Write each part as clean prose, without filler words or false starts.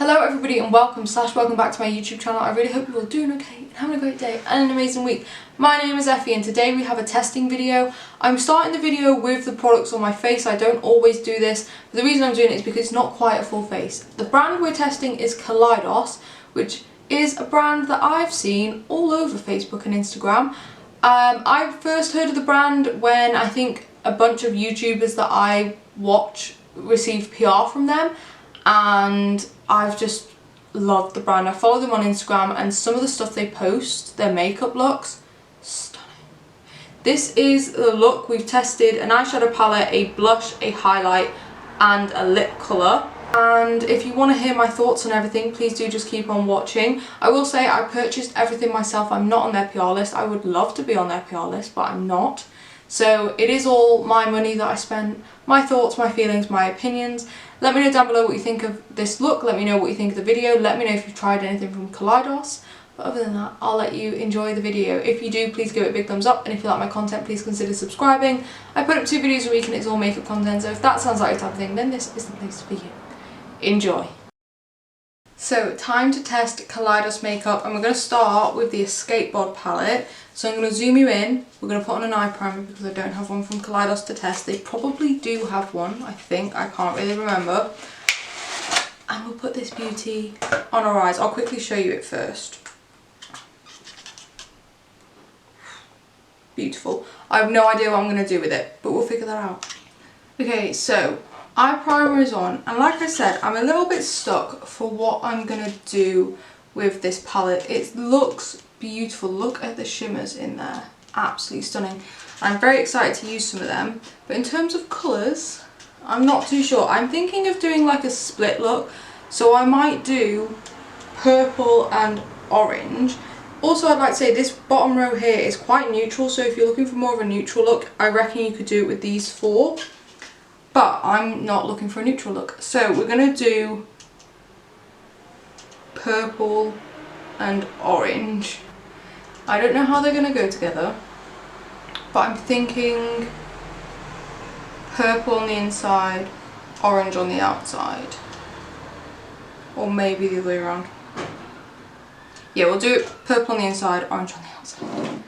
Hello everybody and welcome back to my YouTube channel. I really hope you're all doing okay and having a great day and an amazing week. My name is Effie and today we have a testing video. I'm starting the video with the products on my face. I don't always do this, but the reason I'm doing it is because it's not quite a full face. The brand we're testing is Kaleidos, which is a brand that I've seen all over Facebook and Instagram. I first heard of the brand when I think a bunch of YouTubers that I watch received PR from them, and I've just loved the brand. I follow them on Instagram and some of the stuff they post, their makeup looks, stunning. This is the look. We've tested an eyeshadow palette, a blush, a highlight and a lip colour. And if you want to hear my thoughts on everything, please do just keep on watching. I will say I purchased everything myself. I'm not on their PR list. I would love to be on their PR list, but I'm not. So it is all my money that I spent, my thoughts, my feelings, my opinions. Let me know down below what you think of this look. Let me know what you think of the video. Let me know if you've tried anything from Kaleidos. But other than that, I'll let you enjoy the video. If you do, please give it a big thumbs up. And if you like my content, please consider subscribing. I put up 2 videos a week and it's all makeup content. So if that sounds like your type of thing, then this is the place for you. Enjoy. So time to test Kaleidos makeup, and we're going to start with the Skateboard palette. So I'm going to zoom you in. We're going to put on an eye primer because I don't have one from Kaleidos to test. They probably do have one, I think. I can't really remember. And we'll put this beauty on our eyes. I'll quickly show you it first. Beautiful. I have no idea what I'm going to do with it, but we'll figure that out. Okay, so eye primer is on, and like I said, I'm a little bit stuck for what I'm going to do with this palette. It looks beautiful. Look at the shimmers in there. Absolutely stunning. I'm very excited to use some of them, but in terms of colours, I'm not too sure. I'm thinking of doing like a split look, so I might do purple and orange. Also, I'd like to say this bottom row here is quite neutral, so if you're looking for more of a neutral look, I reckon you could do it with these 4. But I'm not looking for a neutral look. So we're going to do purple and orange. I don't know how they're going to go together, but I'm thinking purple on the inside, orange on the outside. Or maybe the other way around. Yeah, we'll do it purple on the inside, orange on the outside.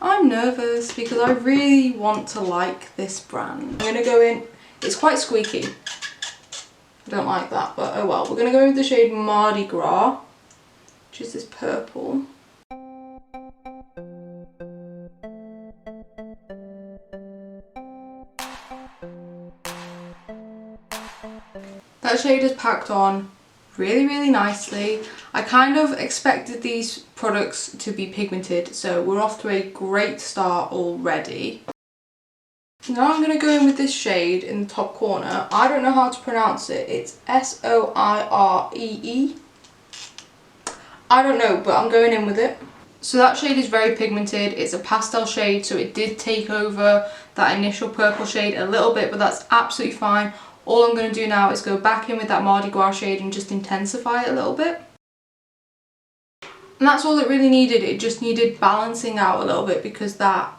I'm nervous because I really want to like this brand. I'm going to go in. It's quite squeaky. I don't like that, but oh well. We're going to go with the shade Mardi Gras, which is this purple. That shade is packed on really nicely. I kind of expected these products to be pigmented, so we're off to a great start already. Now I'm going to go in with this shade in the top corner. I don't know how to pronounce it. It's S-O-I-R-E-E. I don't know, but I'm going in with it. So that shade is very pigmented. It's a pastel shade, so it did take over that initial purple shade a little bit, but that's absolutely fine. All I'm going to do now is go back in with that Mardi Gras shade and just intensify it a little bit. And that's all it really needed. It just needed balancing out a little bit because that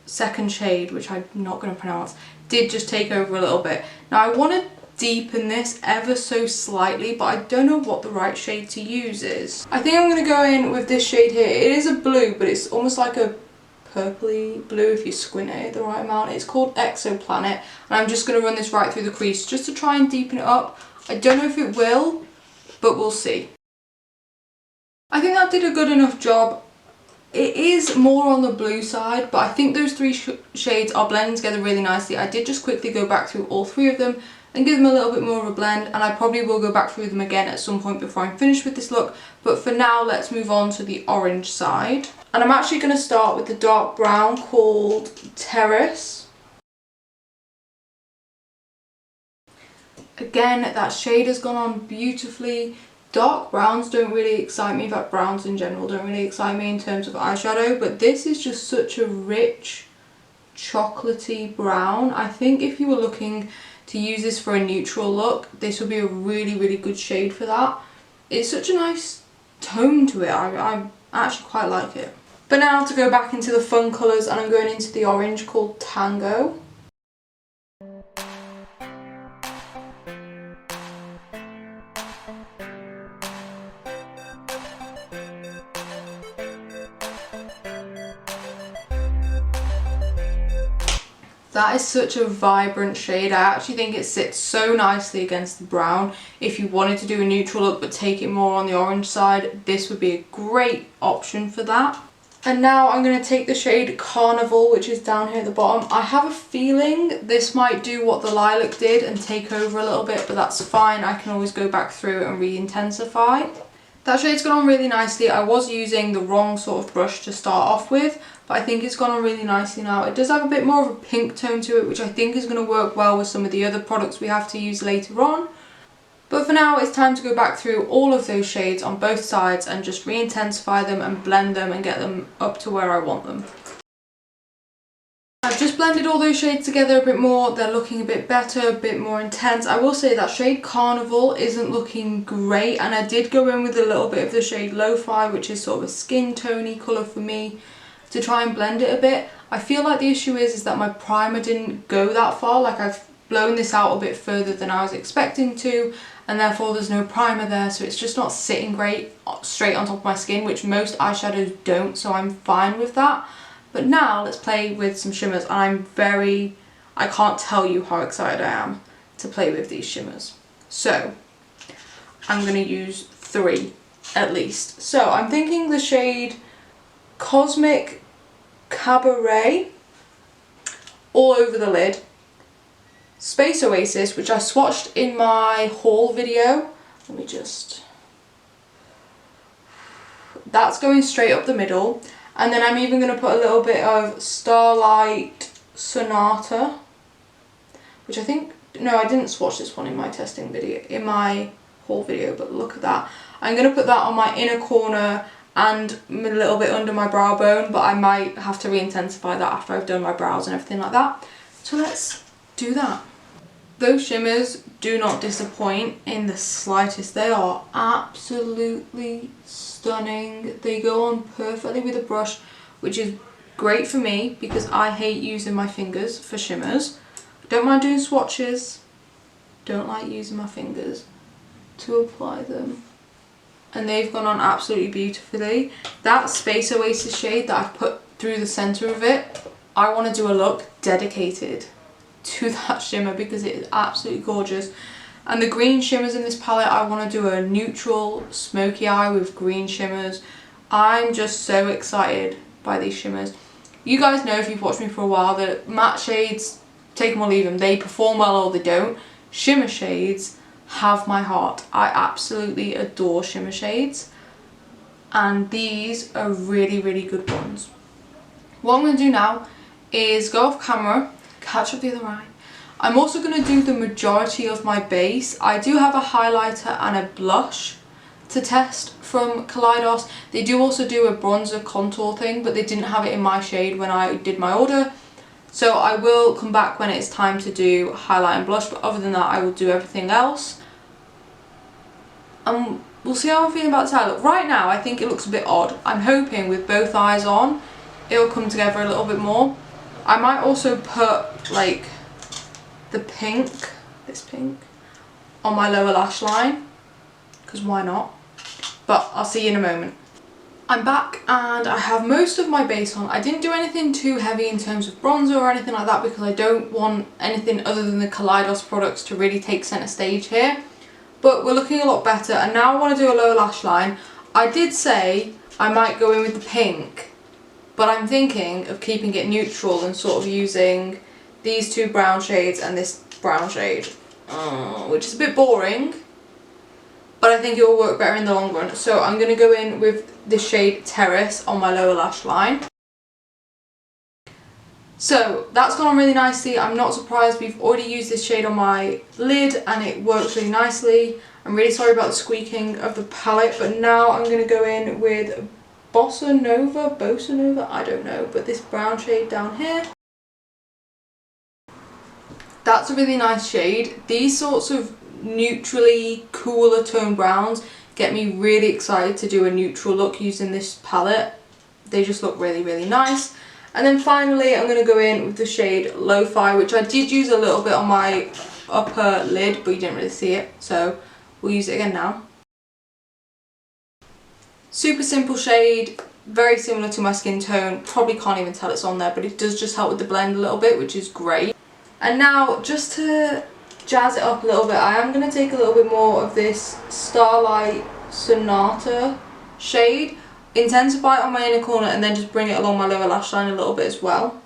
second shade, which I'm not going to pronounce, did just take over a little bit. Now I want to deepen this ever so slightly, but I don't know what the right shade to use is. I think I'm going to go in with this shade here. It is a blue, but it's almost like a purpley blue if you squint at it the right amount. It's called XXRevolution, and I'm just going to run this right through the crease just to try and deepen it up. I don't know if it will, but we'll see. I think that did a good enough job. It is more on the blue side, but I think those 3 shades are blending together really nicely. I did just quickly go back through all 3 of them and give them a little bit more of a blend, and I probably will go back through them again at some point before I'm finished with this look. But for now, let's move on to the orange side. And I'm actually going to start with the dark brown called Terrace. Again, that shade has gone on beautifully. Dark browns don't really excite me. In fact, browns in general don't really excite me in terms of eyeshadow, but this is just such a rich chocolatey brown. I think if you were looking to use this for a neutral look, this would be a really good shade for that. It's such a nice tone to it. I actually quite like it. But now to go back into the fun colours, and I'm going into the orange called Tango. That is such a vibrant shade. I actually think it sits so nicely against the brown. If you wanted to do a neutral look but take it more on the orange side, this would be a great option for that. And now I'm going to take the shade Carnival, which is down here at the bottom. I have a feeling this might do what the lilac did and take over a little bit, but that's fine. I can always go back through it and re-intensify. That shade's gone on really nicely. I was using the wrong sort of brush to start off with, but I think it's gone on really nicely now. It does have a bit more of a pink tone to it, which I think is going to work well with some of the other products we have to use later on. But for now, it's time to go back through all of those shades on both sides and just re-intensify them and blend them and get them up to where I want them. I've just blended all those shades together a bit more. They're looking a bit better, a bit more intense. I will say that shade Carnival isn't looking great, and I did go in with a little bit of the shade Lo-Fi, which is sort of a skin tony colour for me, to try and blend it a bit. I feel like the issue is that my primer didn't go that far. Like, I've blown this out a bit further than I was expecting to, and therefore there's no primer there, so it's just not sitting great straight on top of my skin, which most eyeshadows don't, so I'm fine with that. But now let's play with some shimmers, and I can't tell you how excited I am to play with these shimmers. So I'm going to use 3 at least. So I'm thinking the shade Cosmic Cabaret all over the lid. Space Oasis, which I swatched in my haul video. Let me just... That's going straight up the middle. And then I'm even going to put a little bit of Starlight Sonata, which I think... No, I didn't swatch this one in my testing video, in my haul video, but look at that. I'm going to put that on my inner corner and a little bit under my brow bone, but I might have to re-intensify that after I've done my brows and everything like that. So let's do that. Those shimmers do not disappoint in the slightest. They are absolutely stunning. They go on perfectly with a brush, which is great for me because I hate using my fingers for shimmers. Don't mind doing swatches, don't like using my fingers to apply them. And they've gone on absolutely beautifully. That Space Oasis shade that I've put through the centre of it, I want to do a look dedicated to that shimmer because it is absolutely gorgeous. And the green shimmers in this palette, I want to do a neutral smoky eye with green shimmers. I'm just so excited by these shimmers. You guys know, if you've watched me for a while, that matte shades, take them or leave them, they perform well or they don't. Shimmer shades have my heart. I absolutely adore shimmer shades, and these are really, really good ones. What I'm going to do now is go off camera, catch up the other eye. I'm also going to do the majority of my base. I do have a highlighter and a blush to test from Kaleidos. They do also do a bronzer contour thing, but they didn't have it in my shade when I did my order. So I will come back when it's time to do highlight and blush, but other than that I will do everything else. We'll see how I'm feeling about this eye look. Right now I think it looks a bit odd. I'm hoping with both eyes on it'll come together a little bit more. I might also put like the pink, this pink, on my lower lash line, because why not? But I'll see you in a moment. I'm back and I have most of my base on. I didn't do anything too heavy in terms of bronzer or anything like that because I don't want anything other than the Kaleidos products to really take centre stage here. But we're looking a lot better, and now I want to do a lower lash line. I did say I might go in with the pink, but I'm thinking of keeping it neutral and sort of using these two brown shades and this brown shade, which is a bit boring, but I think it will work better in the long run. So I'm going to go in with this shade Terrace on my lower lash line. So that's gone on really nicely. I'm not surprised, we've already used this shade on my lid and it works really nicely. I'm really sorry about the squeaking of the palette, but now I'm going to go in with Bossa Nova, I don't know, but this brown shade down here. That's a really nice shade. These sorts of neutrally cooler tone browns get me really excited to do a neutral look using this palette. They just look really, really nice. And then finally I'm going to go in with the shade Lo-Fi, which I did use a little bit on my upper lid, but you didn't really see it, so we'll use it again now. Super simple shade, very similar to my skin tone. Probably can't even tell it's on there, but it does just help with the blend a little bit, which is great. And now, just to jazz it up a little bit, I am going to take a little bit more of this Starlight Sonata shade, intensify it on my inner corner, and then just bring it along my lower lash line a little bit as well.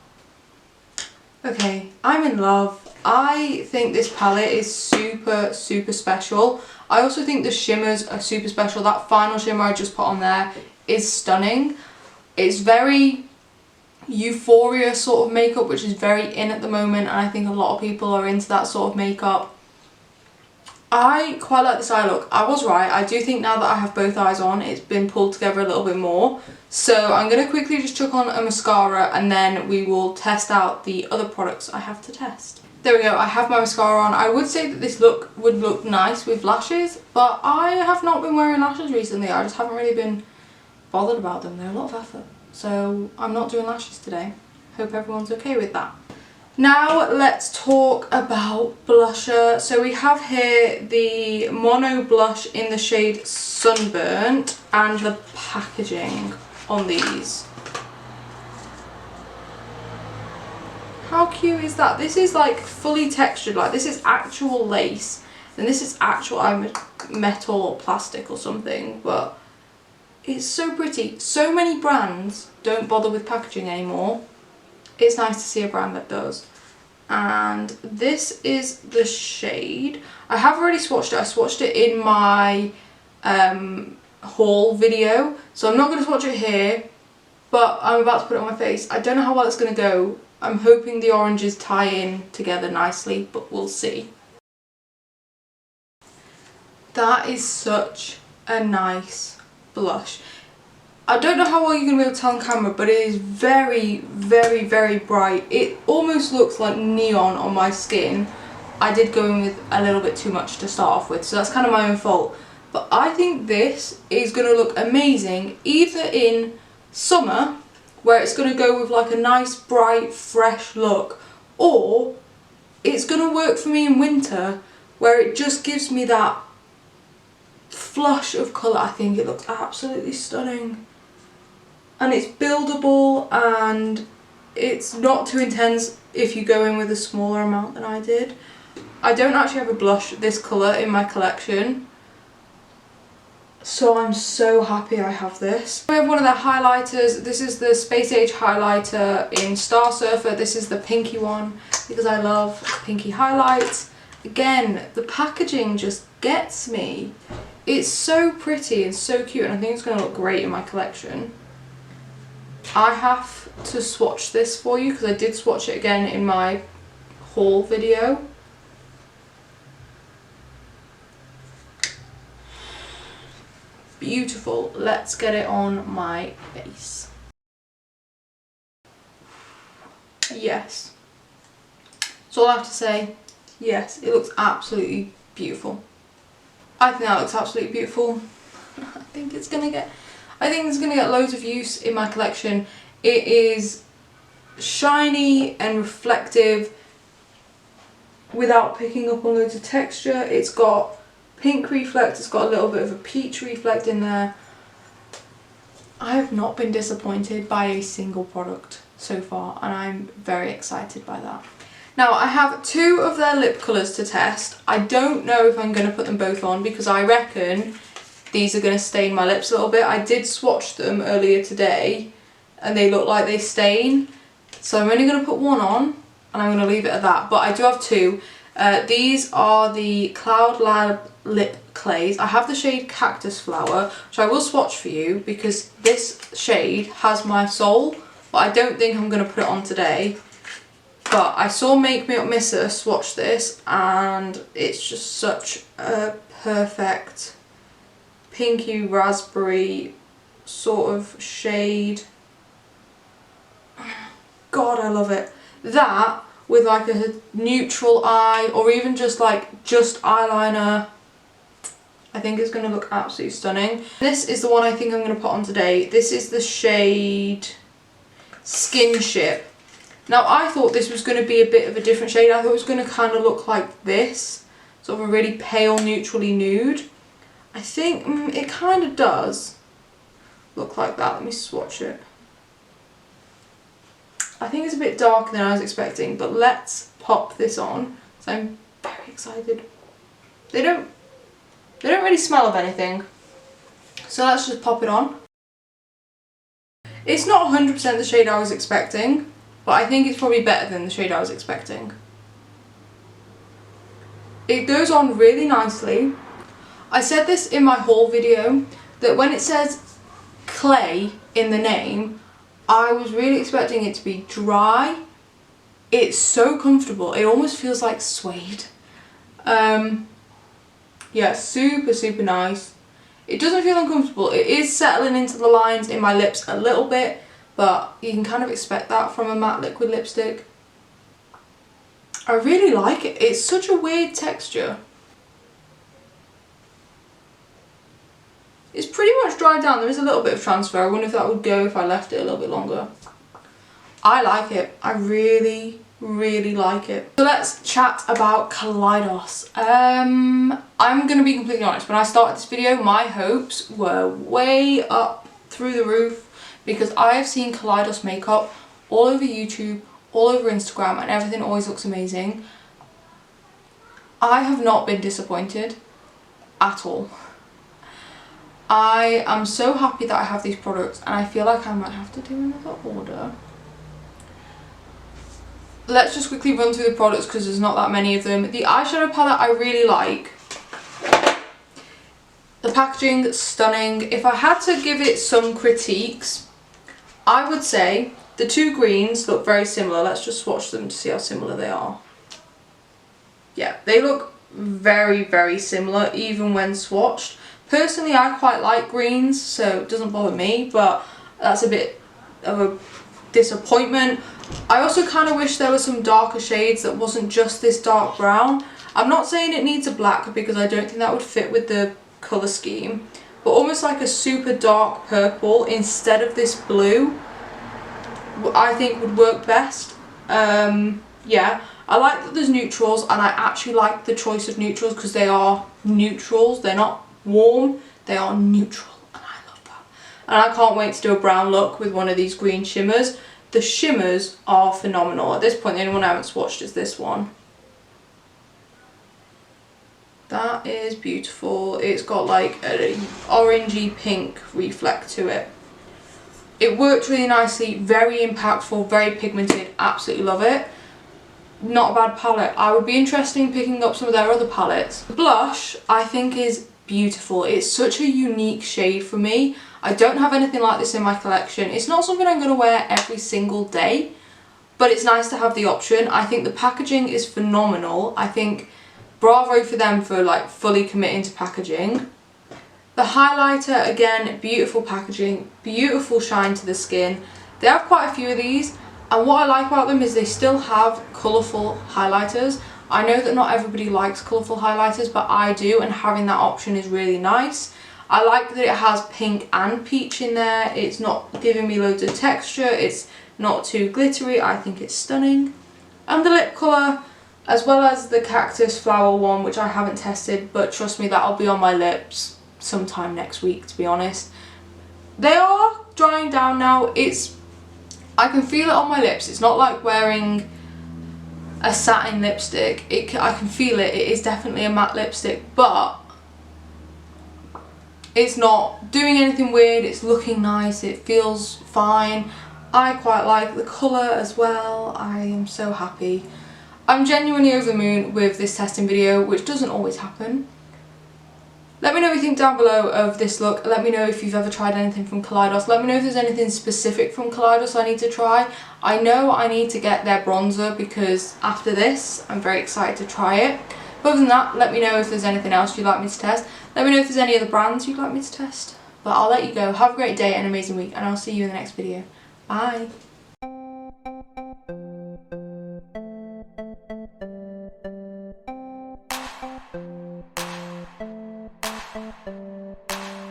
Okay, I'm in love. I think this palette is super, super special. I also think the shimmers are super special. That final shimmer I just put on there is stunning. It's very Euphoria sort of makeup, which is very in at the moment, and I think a lot of people are into that sort of makeup. I quite like this eye look. I was right. I do think now that I have both eyes on, it's been pulled together a little bit more. So I'm going to quickly just chuck on a mascara, and then we will test out the other products I have to test. There we go, I have my mascara on. I would say that this look would look nice with lashes, but I have not been wearing lashes recently. I just haven't really been bothered about them. They're a lot of effort. So I'm not doing lashes today. Hope everyone's okay with that. Now let's talk about blusher. So we have here the Mono Blush in the shade Sunburnt, and the packaging on these. How cute is that? This is like fully textured, like this is actual lace, and this is actual metal or plastic or something, but it's so pretty. So many brands don't bother with packaging anymore. It's nice to see a brand that does. And this is the shade. I have already swatched it. I swatched it in my haul video, so I'm not going to swatch it here, but I'm about to put it on my face. I don't know how well it's going to go. I'm hoping the oranges tie in together nicely, but we'll see. That is such a nice blush. I don't know how well you're going to be able to tell on camera, but it is very, very, very bright. It almost looks like neon on my skin. I did go in with a little bit too much to start off with, so that's kind of my own fault. But I think this is going to look amazing either in summer, where it's going to go with like a nice bright fresh look, or it's going to work for me in winter where it just gives me that flush of colour. I think it looks absolutely stunning, and it's buildable and it's not too intense if you go in with a smaller amount than I did. I don't actually have a blush this colour in my collection, so I'm so happy I have this. We have one of their highlighters. This is the Space Age highlighter in Star Surfer. This is the pinky one because I love pinky highlights. Again, the packaging just gets me. It's so pretty and so cute, and I think it's going to look great in my collection. I have to swatch this for you because I did swatch it again in my haul video. Beautiful. Let's get it on my face. Yes. That's all I have to say. Yes, it looks absolutely beautiful. I think that looks absolutely beautiful. I think it's gonna get loads of use in my collection. It is shiny and reflective without picking up on loads of texture. It's got pink reflect, it's got a little bit of a peach reflect in there. I have not been disappointed by a single product so far, and I'm very excited by that. Now I have two of their lip colours to test. I don't know if I'm going to put them both on because I reckon these are going to stain my lips a little bit. I did swatch them earlier today and they look like they stain, so I'm only going to put one on and I'm going to leave it at that, but I do have two. These are the Cloud Lab lip clays. I have the shade Cactus Flower, which I will swatch for you because this shade has my soul, but I don't think I'm going to put it on today. But I saw Make Me Up Missa swatch this, and it's just such a perfect pinky raspberry sort of shade. God, I love it. That with like a neutral eye, or even just eyeliner, I think it's going to look absolutely stunning. This is the one I think I'm going to put on today. This is the shade Skinship. Now I thought this was going to be a bit of a different shade. I thought it was going to kind of look like this, sort of a really pale neutrally nude. I think it kind of does look like that. Let me swatch it. I think it's a bit darker than I was expecting, but let's pop this on because I'm very excited. They don't really smell of anything, so let's just pop it on. It's not 100% the shade I was expecting, but I think it's probably better than the shade I was expecting. It goes on really nicely. I said this in my haul video, that when it says clay in the name, I was really expecting it to be dry. It's so comfortable, it almost feels like suede. Yeah, super nice. It doesn't feel uncomfortable. It is settling into the lines in my lips a little bit, but you can kind of expect that from a matte liquid lipstick. I really like it. It's such a weird texture. It's pretty much dried down. There is a little bit of transfer. I wonder if that would go if I left it a little bit longer. I like it. I really like it. So let's chat about Kaleidos. I'm going to be completely honest. When I started this video, my hopes were way up through the roof because I have seen Kaleidos makeup all over YouTube, all over Instagram, and everything always looks amazing. I have not been disappointed at all. I am so happy that I have these products, and I feel like I might have to do another order. Let's just quickly run through the products because there's not that many of them. The eyeshadow palette I really like. The packaging, stunning. If I had to give it some critiques, I would say the two greens look very similar. Let's just swatch them to see how similar they are. Yeah, they look very similar even when swatched. Personally, I quite like greens, so it doesn't bother me, but that's a bit of a disappointment. I also kind of wish there were some darker shades that wasn't just this dark brown. I'm not saying it needs a black because I don't think that would fit with the colour scheme, but almost like a super dark purple instead of this blue, I think would work best. Yeah, I like that there's neutrals, and I actually like the choice of neutrals because they are neutrals. They're not warm, they are neutral, and I love that. And I can't wait to do a brown look with one of these green shimmers. The shimmers are phenomenal. At this point, the only one I haven't swatched is this one. That is beautiful. It's got like an orangey pink reflect to it. It worked really nicely, very impactful, very pigmented, absolutely love it. Not a bad palette. I would be interested in picking up some of their other palettes. The blush, I think, is beautiful. It's such a unique shade for me. I don't have anything like this in my collection. It's not something I'm going to wear every single day, but it's nice to have the option. I think the packaging is phenomenal. I think bravo for them for like fully committing to packaging. The highlighter, again, beautiful packaging, beautiful shine to the skin. They have quite a few of these, and what I like about them is they still have colourful highlighters. I know that not everybody likes colourful highlighters, but I do, and having that option is really nice. I like that it has pink and peach in there. It's not giving me loads of texture. It's not too glittery. I think it's stunning. And the lip colour, as well as the cactus flower one, which I haven't tested, but trust me, that'll be on my lips sometime next week, to be honest. They are drying down now. I can feel it on my lips. It's not like wearing a satin lipstick. I can feel it. It is definitely a matte lipstick, but it's not doing anything weird. It's looking nice. It feels fine. I quite like the colour as well. I am so happy. I'm genuinely over the moon with this testing video, which doesn't always happen. Let me know what you think down below of this look. Let me know if you've ever tried anything from Kaleidos. Let me know if there's anything specific from Kaleidos I need to try. I know I need to get their bronzer because after this, I'm very excited to try it. But other than that, let me know if there's anything else you'd like me to test. Let me know if there's any other brands you'd like me to test. But I'll let you go. Have a great day and an amazing week, and I'll see you in the next video. Bye.